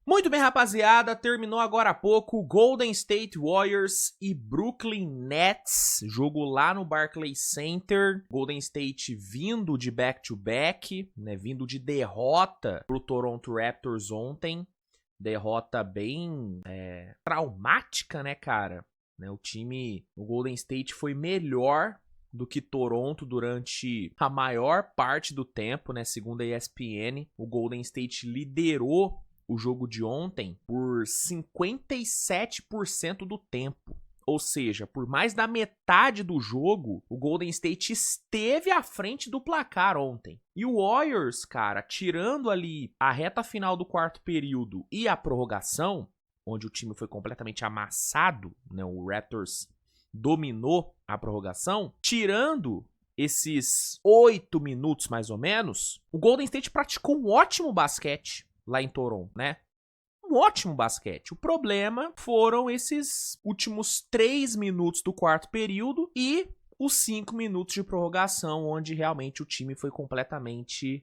Muito bem, rapaziada, terminou agora há pouco Golden State Warriors e Brooklyn Nets, jogo lá no Barclays Center. Golden State vindo de back-to-back, né, vindo de derrota pro Toronto Raptors ontem. Derrota bem traumática, né, cara? O Golden State foi melhor do que Toronto durante a maior parte do tempo, né? Segundo a ESPN, o Golden State liderou o jogo de ontem por 57% do tempo. Ou seja, por mais da metade do jogo, o Golden State esteve à frente do placar ontem. E o Warriors, cara, tirando ali a reta final do quarto período e a prorrogação, onde o time foi completamente amassado, né? O Raptors dominou a prorrogação, tirando esses 8 minutos mais ou menos, o Golden State praticou um ótimo basquete lá em Toronto, né? Um ótimo basquete. O problema foram esses últimos 3 minutos do quarto período e os 5 minutos de prorrogação, onde realmente o time foi completamente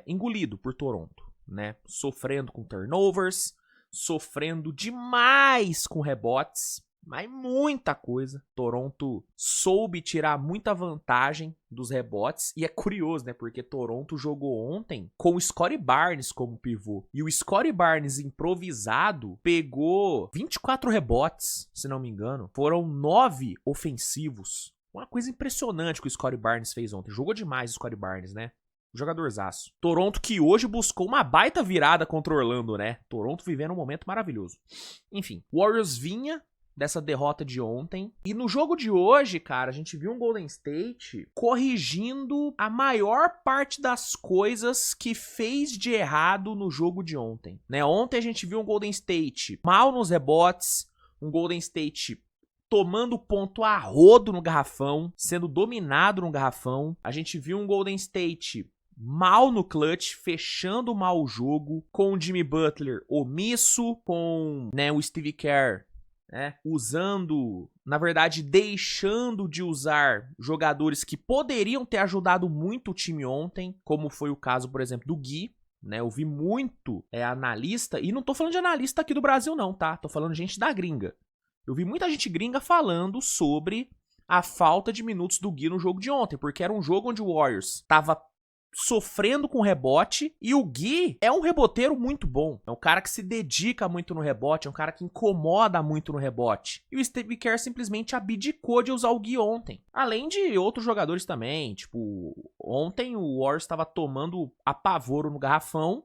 engolido por Toronto, né? Sofrendo com turnovers, sofrendo demais com rebotes, mas muita coisa. Toronto soube tirar muita vantagem dos rebotes. E é curioso, né? Porque Toronto jogou ontem com o Scottie Barnes como pivô. E o Scottie Barnes improvisado pegou 24 rebotes, se não me engano. Foram 9 ofensivos. Uma coisa impressionante que o Scottie Barnes fez ontem. Jogou demais o Scottie Barnes, né? Jogadorzaço. Toronto que hoje buscou uma baita virada contra o Orlando, né? Toronto vivendo um momento maravilhoso. Enfim, Warriors vinha dessa derrota de ontem. E no jogo de hoje, cara, a gente viu um Golden State corrigindo a maior parte das coisas que fez de errado no jogo de ontem, né? Ontem a gente viu um Golden State mal nos rebotes, um Golden State tomando ponto a rodo no garrafão, sendo dominado no garrafão. A gente viu um Golden State mal no clutch, fechando mal o jogo, com o Jimmy Butler omisso, com, né, o Steve Kerr usando, na verdade, deixando de usar jogadores que poderiam ter ajudado muito o time ontem, como foi o caso, por exemplo, do Gui, né? Eu vi muito analista, e não tô falando de analista aqui do Brasil não, tá? Tô falando de gente da gringa. Eu vi muita gente gringa falando sobre a falta de minutos do Gui no jogo de ontem, porque era um jogo onde o Warriors tava sofrendo com rebote, e o Gui é um reboteiro muito bom. É um cara que se dedica muito no rebote, é um cara que incomoda muito no rebote. E o Steve Kerr simplesmente abdicou de usar o Gui ontem. Além de outros jogadores também, tipo, ontem o Warriors estava tomando apavoro no garrafão,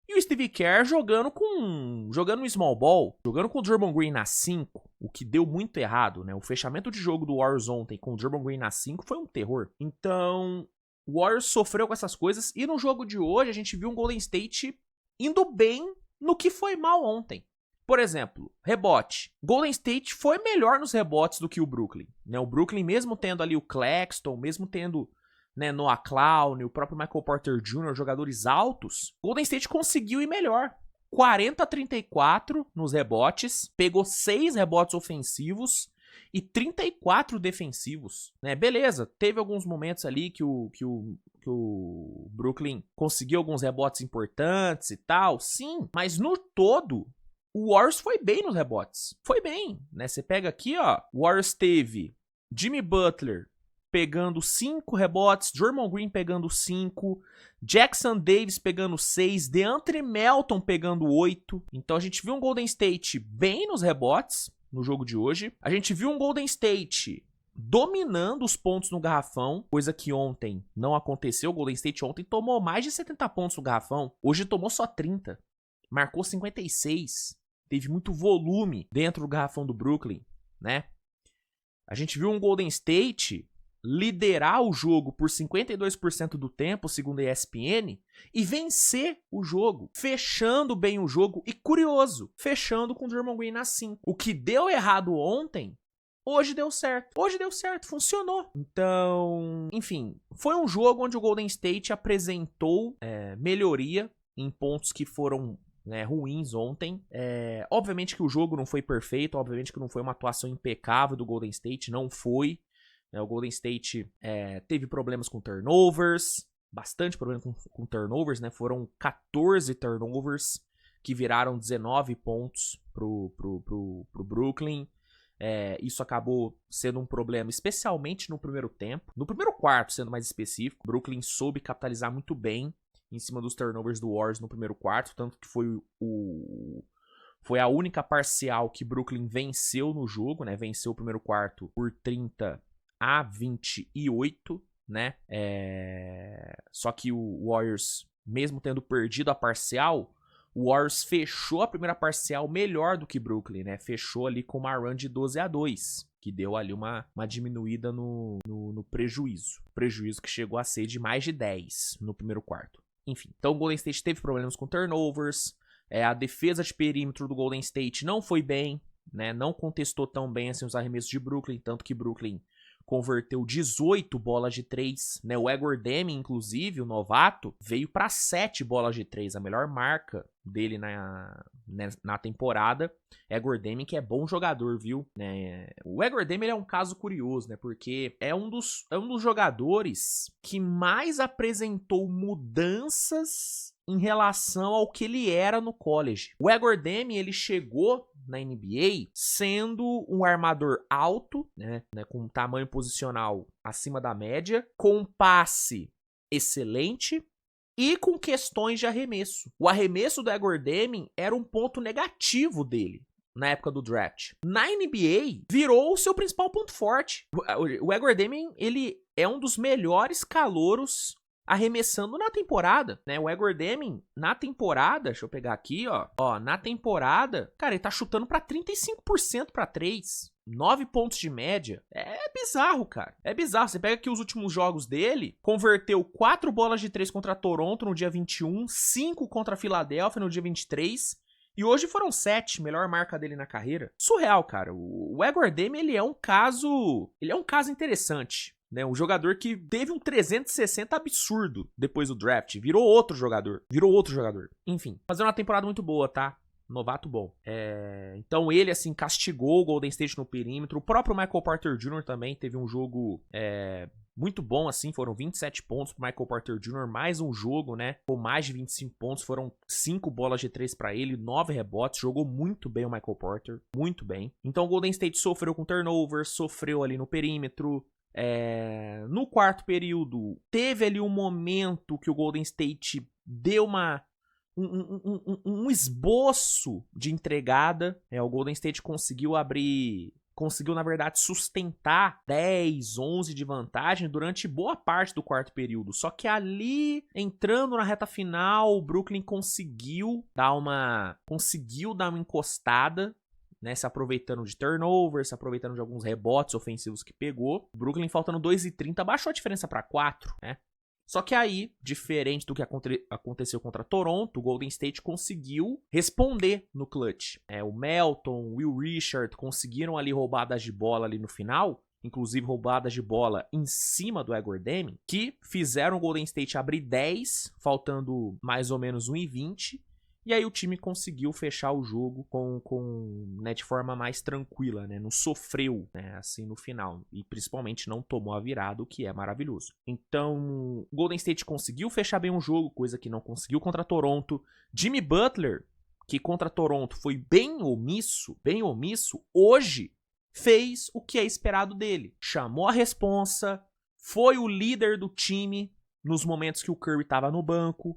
e o Steve Kerr jogando no small ball, jogando com o Draymond Green na 5, o que deu muito errado, né? O fechamento de jogo do Warriors ontem com o Draymond Green na 5 foi um terror. Então, o Warriors sofreu com essas coisas, e no jogo de hoje a gente viu um Golden State indo bem no que foi mal ontem. Por exemplo, rebote. Golden State foi melhor nos rebotes do que o Brooklyn, né? O Brooklyn, mesmo tendo ali o Claxton, mesmo tendo, né, Noah Clown, o próprio Michael Porter Jr., jogadores altos, Golden State conseguiu ir melhor. 40-34 nos rebotes, pegou 6 rebotes ofensivos e 34 defensivos, né? Beleza, teve alguns momentos ali que o Brooklyn conseguiu alguns rebotes importantes e tal, sim, mas no todo, o Warriors foi bem nos rebotes, foi bem, né? Você pega aqui, ó, o Warriors teve Jimmy Butler pegando 5 rebotes, Draymond Green pegando 5, Jackson Davis pegando 6, DeAndre Melton pegando 8. Então a gente viu um Golden State bem nos rebotes no jogo de hoje. A gente viu um Golden State dominando os pontos no garrafão, coisa que ontem não aconteceu. O Golden State ontem tomou mais de 70 pontos no garrafão, hoje tomou só 30. Marcou 56. Teve muito volume dentro do garrafão do Brooklyn, né? A gente viu um Golden State liderar o jogo por 52% do tempo, segundo a ESPN, e vencer o jogo, fechando bem o jogo e, curioso, fechando com o Draymond Green na 5. O que deu errado ontem, hoje deu certo. Hoje deu certo, funcionou. Então, enfim, foi um jogo onde o Golden State apresentou melhoria em pontos que foram, né, ruins ontem. Obviamente que o jogo não foi perfeito, obviamente que não foi uma atuação impecável do Golden State, não foi. O Golden State teve problemas com turnovers, bastante problema com turnovers, né? Foram 14 turnovers que viraram 19 pontos pro Brooklyn. Isso acabou sendo um problema, especialmente no primeiro tempo. No primeiro quarto, sendo mais específico, o Brooklyn soube capitalizar muito bem em cima dos turnovers do Warriors no primeiro quarto, tanto que foi a única parcial que Brooklyn venceu no jogo, né? Venceu o primeiro quarto por 30-28, né? Só que o Warriors, mesmo tendo perdido a parcial, o Warriors fechou a primeira parcial melhor do que Brooklyn, né? Fechou ali com uma run de 12-2, que deu ali uma diminuída no prejuízo. Prejuízo que chegou a ser de mais de 10 no primeiro quarto. Enfim, então o Golden State teve problemas com turnovers. A defesa de perímetro do Golden State não foi bem, né? Não contestou tão bem assim os arremessos de Brooklyn, tanto que Brooklyn converteu 18 bolas de 3, né? O Egor Demi, inclusive, o novato, veio para 7 bolas de 3, a melhor marca dele na temporada. Egor Demi, que é bom jogador, viu? O Egor Demi é um caso curioso, né? Porque é um dos jogadores que mais apresentou mudanças em relação ao que ele era no college. O Egor Demi, ele chegou na NBA sendo um armador alto, né, com um tamanho posicional acima da média, com um passe excelente e com questões de arremesso. O arremesso do Egor Demi era um ponto negativo dele na época do draft. Na NBA, virou o seu principal ponto forte. O Egor Demi, ele é um dos melhores calouros arremessando na temporada, né? O Egor Demi, na temporada, deixa eu pegar aqui, ó, na temporada, cara, ele tá chutando pra 35% pra 3, 9 pontos de média. É bizarro, cara. É bizarro. Você pega aqui os últimos jogos dele, converteu 4 bolas de 3 contra Toronto no dia 21, 5 contra a Filadélfia no dia 23, e hoje foram 7, melhor marca dele na carreira. Surreal, cara. O Egor Demi, ele é um caso interessante. Né, um jogador que teve um 360 absurdo depois do draft. Virou outro jogador. Enfim, fazendo uma temporada muito boa, tá? Novato bom. Então ele, assim, castigou o Golden State no perímetro. O próprio Michael Porter Jr. também teve um jogo muito bom, assim. Foram 27 pontos pro Michael Porter Jr. Mais um jogo, né? Com mais de 25 pontos. Foram 5 bolas de 3 pra ele, 9 rebotes. Jogou muito bem o Michael Porter. Muito bem. Então o Golden State sofreu com turnover, sofreu ali no perímetro. No quarto período, teve ali um momento que o Golden State deu um esboço de entregada. O Golden State conseguiu, na verdade, sustentar 10, 11 de vantagem durante boa parte do quarto período. Só que ali, entrando na reta final, o Brooklyn conseguiu dar uma encostada, né, se aproveitando de turnovers, se aproveitando de alguns rebotes ofensivos que pegou. O Brooklyn, faltando 2:30, baixou a diferença para 4, né? Só que aí, diferente do que aconteceu contra Toronto, o Golden State conseguiu responder no clutch. O Melton, o Will Richard conseguiram ali roubadas de bola ali no final, inclusive roubadas de bola em cima do Egor Demi, que fizeram o Golden State abrir 10, faltando mais ou menos 1:20. E aí o time conseguiu fechar o jogo né, de forma mais tranquila, né? Não sofreu, né, assim, no final. E principalmente não tomou a virada, o que é maravilhoso. Então, o Golden State conseguiu fechar bem o jogo, coisa que não conseguiu contra Toronto. Jimmy Butler, que contra Toronto foi bem omisso, hoje fez o que é esperado dele. Chamou a responsa, foi o líder do time nos momentos que o Curry estava no banco.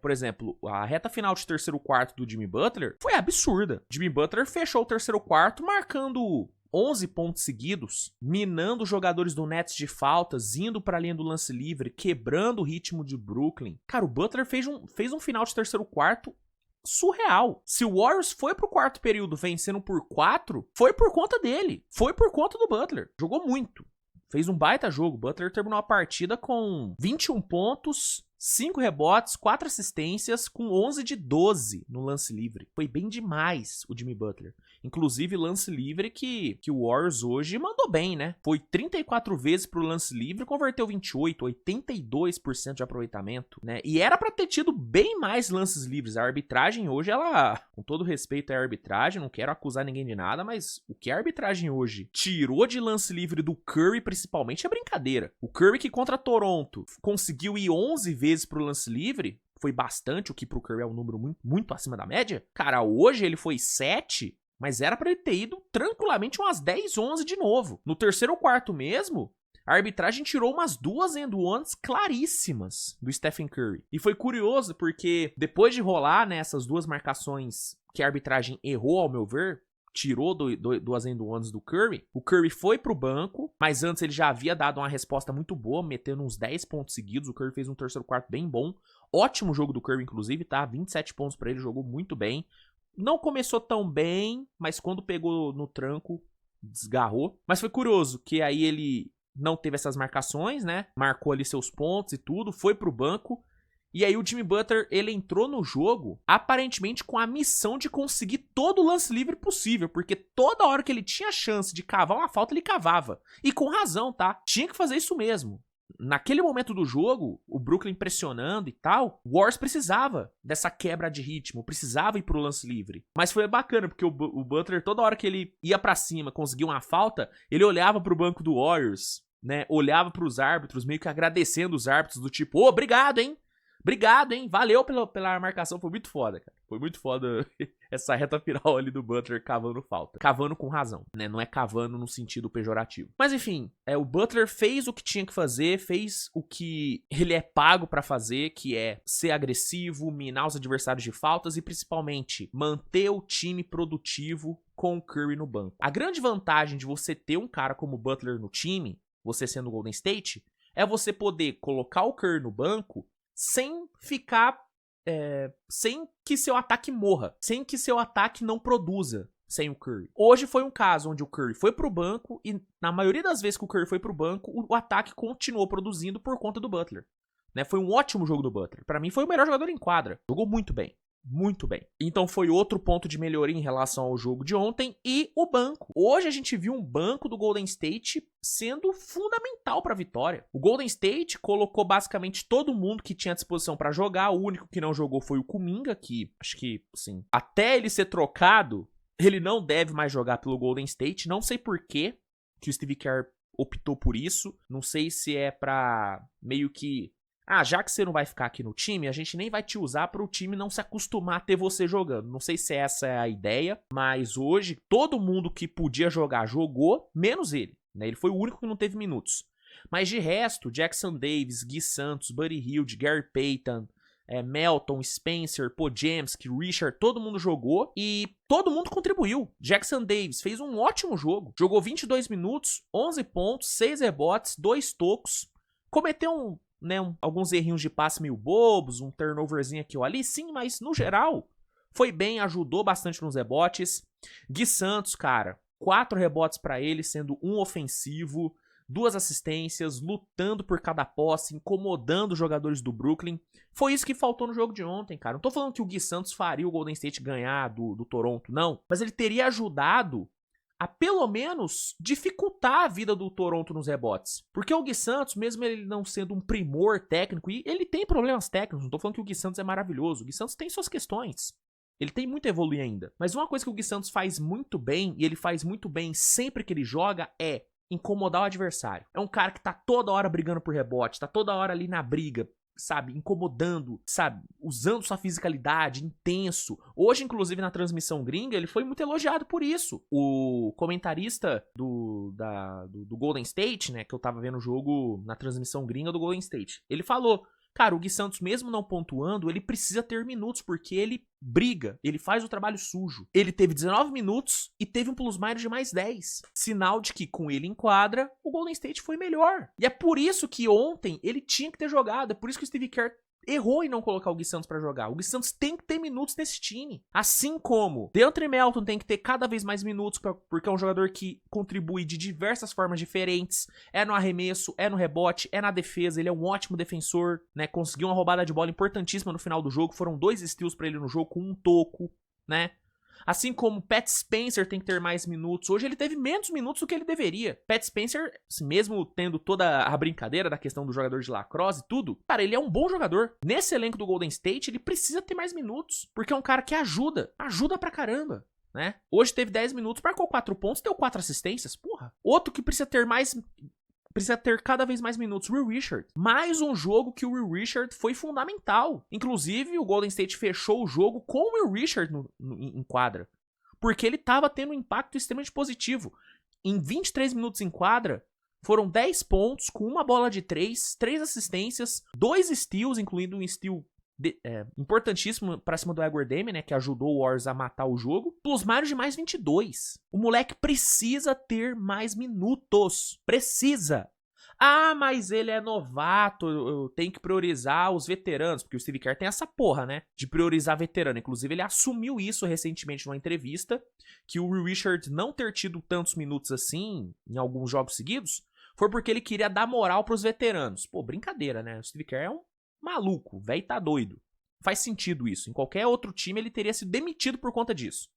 Por exemplo, a reta final de terceiro quarto do Jimmy Butler foi absurda. Jimmy Butler fechou o terceiro quarto marcando 11 pontos seguidos, minando os jogadores do Nets de faltas, indo pra linha do lance livre, quebrando o ritmo de Brooklyn. Cara, o Butler fez um final de terceiro quarto surreal. Se o Warriors foi pro quarto período vencendo por 4, foi por conta dele. Foi por conta do Butler. Jogou muito. Fez um baita jogo. O Butler terminou a partida com 21 pontos, 5 rebotes, 4 assistências, com 11 de 12 no lance livre. Foi bem demais o Jimmy Butler. Inclusive lance livre que o Warriors hoje mandou bem, né? Foi 34 vezes pro lance livre, converteu 28, 82% de aproveitamento, né? E era pra ter tido bem mais lances livres. A arbitragem hoje, ela, com todo respeito à arbitragem, não quero acusar ninguém de nada, mas o que a arbitragem hoje tirou de lance livre do Curry, principalmente, é brincadeira. O Curry, que contra Toronto conseguiu ir 11 vezes pro lance livre, foi bastante, o que pro Curry é um número muito, muito acima da média. Cara, hoje ele foi 7, mas era pra ele ter ido tranquilamente umas 10, 11 de novo. No terceiro ou quarto mesmo, a arbitragem tirou umas 2 and-ones claríssimas do Stephen Curry. E foi curioso porque depois de rolar, né, essas 2 marcações que a arbitragem errou, ao meu ver, tirou 2 and-ones do Curry, o Curry foi pro banco, mas antes ele já havia dado uma resposta muito boa, metendo uns 10 pontos seguidos. O Curry fez um terceiro quarto bem bom. Ótimo jogo do Curry, inclusive, tá? 27 pontos pra ele, jogou muito bem. Não começou tão bem, mas quando pegou no tranco, desgarrou. Mas foi curioso que aí ele não teve essas marcações, né? Marcou ali seus pontos e tudo, foi pro banco. E aí o Jimmy Butler, ele entrou no jogo aparentemente com a missão de conseguir todo o lance livre possível, porque toda hora que ele tinha chance de cavar uma falta, ele cavava. E com razão, tá? Tinha que fazer isso mesmo. Naquele momento do jogo, o Brooklyn pressionando e tal, o Warriors precisava dessa quebra de ritmo, precisava ir pro lance livre. Mas foi bacana, porque o Butler, toda hora que ele ia pra cima, conseguia uma falta, ele olhava pro banco do Warriors, né? Olhava pros árbitros, meio que agradecendo os árbitros, do tipo, ô, obrigado, hein? Obrigado, hein? Valeu pela marcação. Foi muito foda, cara. Foi muito foda essa reta final ali do Butler cavando falta. Cavando com razão, né? Não é cavando no sentido pejorativo. Mas enfim, o Butler fez o que tinha que fazer, fez o que ele é pago pra fazer, que é ser agressivo, minar os adversários de faltas e principalmente manter o time produtivo com o Curry no banco. A grande vantagem de você ter um cara como o Butler no time, você sendo o Golden State, é você poder colocar o Curry no banco sem ficar, sem que seu ataque morra, sem que seu ataque não produza sem o Curry. Hoje foi um caso onde o Curry foi pro banco e na maioria das vezes que o Curry foi pro banco, o ataque continuou produzindo por conta do Butler. Né? Foi um ótimo jogo do Butler. Pra mim foi o melhor jogador em quadra. Jogou muito bem. Muito bem. Então foi outro ponto de melhoria em relação ao jogo de ontem. E o banco. Hoje a gente viu um banco do Golden State sendo fundamental para a vitória. O Golden State colocou basicamente todo mundo que tinha à disposição para jogar. O único que não jogou foi o Kuminga, que acho que, assim, até ele ser trocado, ele não deve mais jogar pelo Golden State. Não sei por quê que o Steve Kerr optou por isso. Não sei se é pra meio que... já que você não vai ficar aqui no time, a gente nem vai te usar para o time não se acostumar a ter você jogando. Não sei se essa é a ideia, mas hoje todo mundo que podia jogar jogou, menos ele. Né? Ele foi o único que não teve minutos. Mas de resto, Jackson Davis, Gui Santos, Buddy Hield, Gary Payton, Melton, Spencer, Podziemski, Richard, todo mundo jogou e todo mundo contribuiu. Jackson Davis fez um ótimo jogo. Jogou 22 minutos, 11 pontos, 6 rebotes, 2 tocos. Cometeu alguns errinhos de passe meio bobos, um turnoverzinho aqui ou ali, sim, mas no geral foi bem, ajudou bastante nos rebotes. Gui Santos, cara, 4 rebotes pra ele, sendo um ofensivo, 2 assistências, lutando por cada posse, incomodando os jogadores do Brooklyn. Foi isso que faltou no jogo de ontem, cara. Não tô falando que o Gui Santos faria o Golden State ganhar do Toronto, não, mas ele teria ajudado a pelo menos dificultar a vida do Toronto nos rebotes. Porque o Gui Santos, mesmo ele não sendo um primor técnico, e ele tem problemas técnicos, não tô falando que o Gui Santos é maravilhoso, o Gui Santos tem suas questões. Ele tem muito a evoluir ainda. Mas uma coisa que o Gui Santos faz muito bem, e ele faz muito bem sempre que ele joga, é incomodar o adversário. É um cara que tá toda hora brigando por rebote, tá toda hora ali na briga, sabe, incomodando, sabe, usando sua fisicalidade, intenso. Hoje, inclusive, na transmissão gringa, ele foi muito elogiado por isso. O comentarista do Golden State, né, que eu tava vendo o jogo na transmissão gringa do Golden State, ele falou, cara, o Gui Santos, mesmo não pontuando, ele precisa ter minutos, porque ele briga, ele faz o trabalho sujo. Ele teve 19 minutos e teve um plus-minus de mais 10. Sinal de que, com ele em quadra, o Golden State foi melhor. E é por isso que ontem ele tinha que ter jogado, é por isso que o Steve Kerr errou em não colocar o Gui Santos pra jogar. O Gui Santos tem que ter minutos nesse time. Assim como DeAndre Melton tem que ter cada vez mais minutos, porque é um jogador que contribui de diversas formas diferentes. É no arremesso, é no rebote, é na defesa. Ele é um ótimo defensor, né? Conseguiu uma roubada de bola importantíssima no final do jogo. Foram 2 steals pra ele no jogo, com um toco, né? Assim como Pat Spencer tem que ter mais minutos. Hoje ele teve menos minutos do que ele deveria. Pat Spencer, mesmo tendo toda a brincadeira da questão do jogador de lacrosse e tudo, cara, ele é um bom jogador. Nesse elenco do Golden State, ele precisa ter mais minutos, porque é um cara que ajuda pra caramba, né? Hoje teve 10 minutos, marcou 4 pontos, deu 4 assistências, porra. Outro que precisa ter mais precisa ter cada vez mais minutos. Will Richard, mais um jogo que o Will Richard foi fundamental. Inclusive, o Golden State fechou o jogo com o Will Richard em quadra, porque ele estava tendo um impacto extremamente positivo. Em 23 minutos em quadra, foram 10 pontos, com uma bola de 3 assistências, 2 steals, incluindo um steal importantíssimo pra cima do Edward Dame, né, que ajudou o Warriors a matar o jogo, plus mais de mais 22. O moleque precisa ter mais minutos. Precisa. Ah, mas ele é novato, eu tenho que priorizar os veteranos, porque o Steve Kerr tem essa porra, né, de priorizar veterano. Inclusive, ele assumiu isso recentemente numa entrevista, que o Will Richard não ter tido tantos minutos assim, em alguns jogos seguidos, foi porque ele queria dar moral pros veteranos. Pô, brincadeira, né? O Steve Kerr é um maluco, velho, tá doido. Faz sentido isso. Em qualquer outro time ele teria sido demitido por conta disso.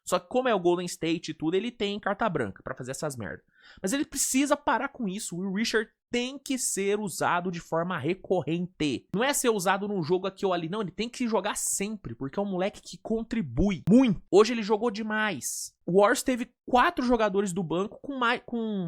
Só que como é o Golden State e tudo, ele tem carta branca pra fazer essas merdas. Mas ele precisa parar com isso. O Will Richard tem que ser usado de forma recorrente. Não é ser usado num jogo aqui ou ali, não. Ele tem que jogar sempre, porque é um moleque que contribui muito. Hoje ele jogou demais. O Warriors teve 4 jogadores do banco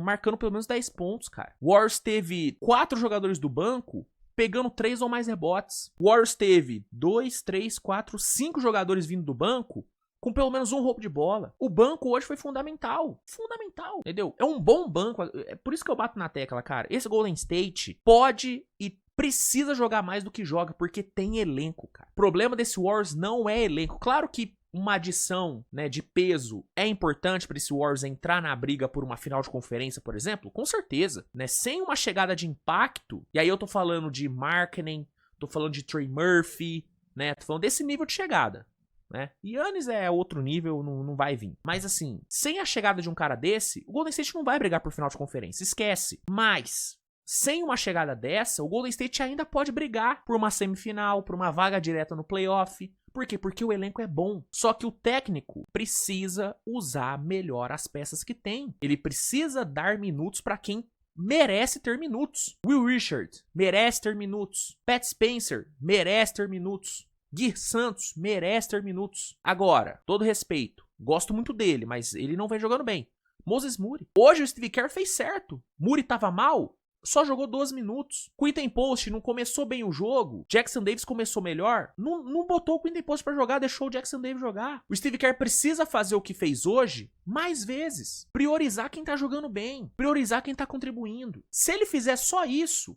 marcando pelo menos 10 pontos, cara. O Warriors teve 4 jogadores do banco pegando 3 ou mais rebotes. O Warriors teve 2, 3, 4, 5 jogadores vindo do banco com pelo menos um roubo de bola. O banco hoje foi fundamental. Fundamental, entendeu? É um bom banco. É por isso que eu bato na tecla, cara. Esse Golden State pode e precisa jogar mais do que joga, porque tem elenco, cara. O problema desse Warriors não é elenco. Claro que uma adição, né, de peso é importante para esse Warriors entrar na briga por uma final de conferência, por exemplo, com certeza, né? Sem uma chegada de impacto, e aí eu tô falando de Markkanen, tô falando de Trey Murphy, né? Tô falando desse nível de chegada, né? Giannis é outro nível, não vai vir. Mas assim, sem a chegada de um cara desse, o Golden State não vai brigar por final de conferência, esquece. Mas sem uma chegada dessa, o Golden State ainda pode brigar por uma semifinal, por uma vaga direta no playoff. Por quê? Porque o elenco é bom. Só que o técnico precisa usar melhor as peças que tem. Ele precisa dar minutos para quem merece ter minutos. Will Richard merece ter minutos. Pat Spencer merece ter minutos. Gui Santos merece ter minutos. Agora, todo respeito, gosto muito dele, mas ele não vem jogando bem. Moses Moody. Hoje o Steve Kerr fez certo. Moody tava mal, só jogou 12 minutos. Quinton Post não começou bem o jogo. Jackson Davis começou melhor. Não botou o Quinton Post pra jogar, deixou o Jackson Davis jogar. O Steve Kerr precisa fazer o que fez hoje mais vezes. Priorizar quem tá jogando bem. Priorizar quem tá contribuindo. Se ele fizer só isso,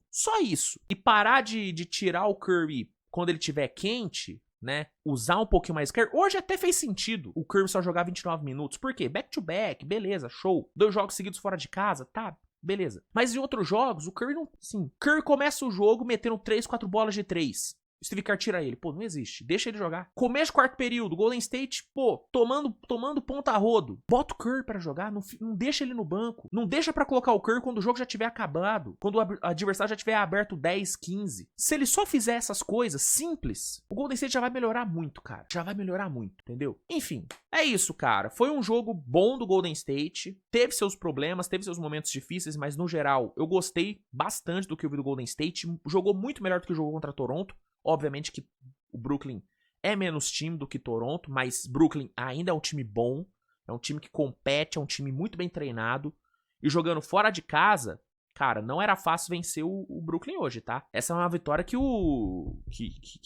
e parar de tirar o Curry quando ele tiver quente, né? Usar um pouquinho mais o Curry. Hoje até fez sentido o Curry só jogar 29 minutos. Por quê? Back to back, beleza, show. 2 jogos seguidos fora de casa, tá? Beleza. Mas em outros jogos, o Curry não... Sim, Curry começa o jogo metendo 3, 4 bolas de 3. Steve Kerr tira ele. Pô, não existe. Deixa ele jogar. Começo quarto período. Golden State, pô, tomando ponta a rodo. Bota o Curry pra jogar. Não deixa ele no banco. Não deixa pra colocar o Curry quando o jogo já tiver acabado. Quando o adversário já tiver aberto 10, 15. Se ele só fizer essas coisas simples, o Golden State já vai melhorar muito, cara. Já vai melhorar muito, entendeu? Enfim, é isso, cara. Foi um jogo bom do Golden State. Teve seus problemas, teve seus momentos difíceis, mas no geral, eu gostei bastante do que eu vi do Golden State. Jogou muito melhor do que jogou contra Toronto. Obviamente que o Brooklyn é menos time do que Toronto, mas Brooklyn ainda é um time bom, é um time que compete, é um time muito bem treinado. E jogando fora de casa, cara, não era fácil vencer o Brooklyn hoje, tá? Essa é uma vitória que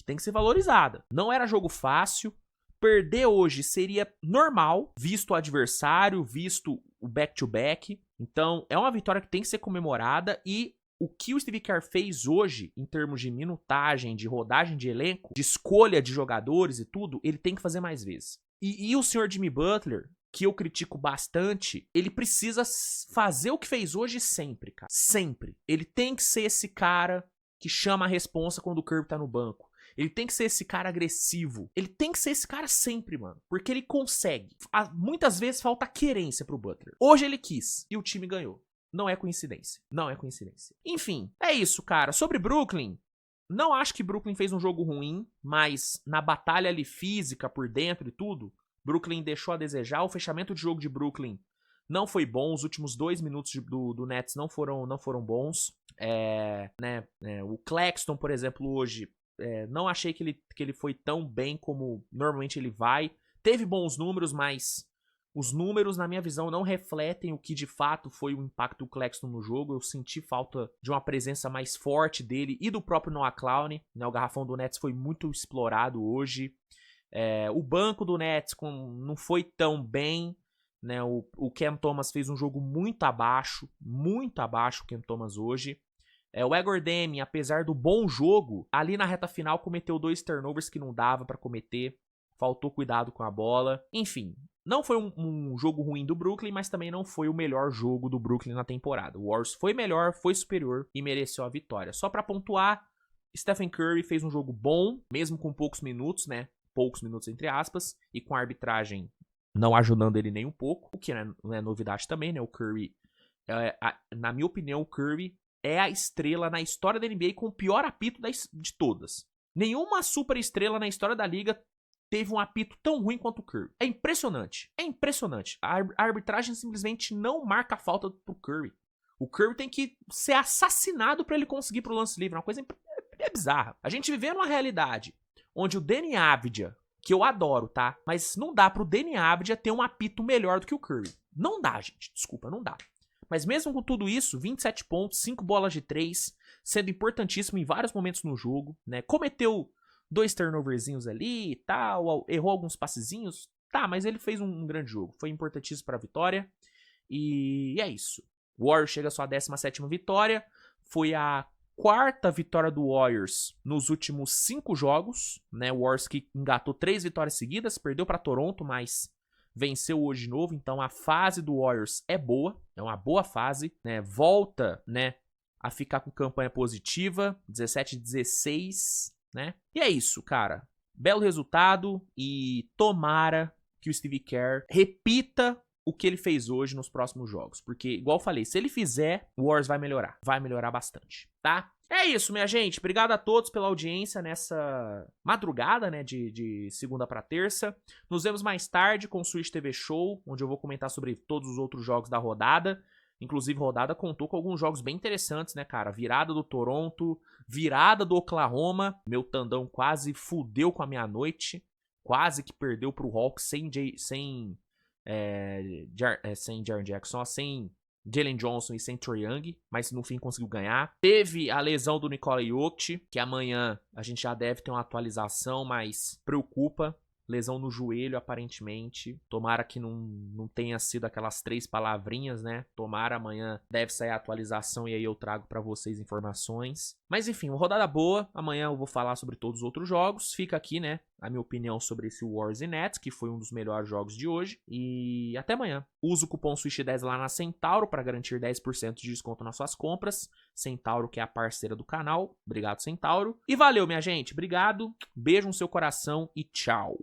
tem que ser valorizada. Não era jogo fácil. Perder hoje seria normal, visto o adversário, visto o back-to-back. Então, é uma vitória que tem que ser comemorada e o que o Steve Kerr fez hoje, em termos de minutagem, de rodagem de elenco, de escolha de jogadores e tudo, ele tem que fazer mais vezes. E o senhor Jimmy Butler, que eu critico bastante, ele precisa fazer o que fez hoje sempre, cara. Sempre. Ele tem que ser esse cara que chama a responsa quando o Curry tá no banco. Ele tem que ser esse cara agressivo. Ele tem que ser esse cara sempre, mano. Porque ele consegue. Muitas vezes falta querência pro Butler. Hoje ele quis e o time ganhou. Não é coincidência. Não é coincidência. Enfim, é isso, cara. Sobre Brooklyn, não acho que Brooklyn fez um jogo ruim, mas na batalha ali física, por dentro e tudo, Brooklyn deixou a desejar. O fechamento de jogo de Brooklyn não foi bom. Os últimos 2 minutos do Nets não foram bons. O Claxton, por exemplo, hoje, não achei que ele foi tão bem como normalmente ele vai. Teve bons números, mas Os números, na minha visão, não refletem o que de fato foi o impacto do Claxton no jogo. Eu senti falta de uma presença mais forte dele e do próprio Noah Clown, né? O garrafão do Nets foi muito explorado hoje. O banco do Nets não foi tão bem, né? O Cam Thomas fez um jogo muito abaixo o Cam Thomas hoje. O Egor Dame, apesar do bom jogo, ali na reta final cometeu 2 turnovers que não dava pra cometer. Faltou cuidado com a bola. Enfim, não foi um jogo ruim do Brooklyn, mas também não foi o melhor jogo do Brooklyn na temporada. O Warriors foi melhor, foi superior e mereceu a vitória. Só pra pontuar, Stephen Curry fez um jogo bom, mesmo com poucos minutos, né? Poucos minutos entre aspas, e com a arbitragem não ajudando ele nem um pouco, o que não é novidade também, né? O Curry, na minha opinião, o Curry é a estrela na história da NBA com o pior apito de todas. Nenhuma super estrela na história da liga teve um apito tão ruim quanto o Curry. É impressionante. É impressionante. A arbitragem simplesmente não marca a falta pro Curry. O Curry tem que ser assassinado pra ele conseguir pro lance livre. Uma coisa bizarra. A gente vive numa realidade onde o Deni Avdija, que eu adoro, tá? Mas não dá pro Deni Avdija ter um apito melhor do que o Curry. Não dá, gente. Desculpa, não dá. Mas mesmo com tudo isso, 27 pontos, 5 bolas de 3, sendo importantíssimo em vários momentos no jogo, né? Cometeu 2 turnoverzinhos ali e tal, errou alguns passezinhos, tá, mas ele fez um grande jogo. Foi importantíssimo pra vitória. E é isso. O Warriors chega à sua 17ª vitória. Foi a 4ª vitória do Warriors nos últimos 5 jogos, né? O Warriors que engatou 3 vitórias seguidas, perdeu pra Toronto, mas venceu hoje de novo, então a fase do Warriors é boa, é uma boa fase, né? Volta, né, a ficar com campanha positiva, 17-16, né? E é isso, cara. Belo resultado e tomara que o Steve Kerr repita o que ele fez hoje nos próximos jogos, porque, igual eu falei, se ele fizer, o Warriors vai melhorar bastante, tá? É isso, minha gente. Obrigado a todos pela audiência nessa madrugada, né, de segunda pra terça. Nos vemos mais tarde com o Switch TV Show, onde eu vou comentar sobre todos os outros jogos da rodada. Inclusive, a rodada contou com alguns jogos bem interessantes, né, cara? Virada do Toronto, virada do Oklahoma. Meu tandão quase fudeu com a minha noite. Quase que perdeu pro Hawks sem Jaren Jackson, sem Jalen Johnson e sem Trae Young, mas no fim conseguiu ganhar. Teve a lesão do Nikola Jokic, que amanhã a gente já deve ter uma atualização, mas preocupa. Lesão no joelho, aparentemente. Tomara que não tenha sido aquelas 3 palavrinhas, né? Tomara, amanhã deve sair a atualização e aí eu trago pra vocês informações. Mas enfim, uma rodada boa. Amanhã eu vou falar sobre todos os outros jogos. Fica aqui, né, a minha opinião sobre esse Warriors e Nets, que foi um dos melhores jogos de hoje. E até amanhã. Usa o cupom SWITCH10 lá na Centauro para garantir 10% de desconto nas suas compras. Centauro, que é a parceira do canal. Obrigado, Centauro. E valeu, minha gente. Obrigado. Beijo no seu coração e tchau.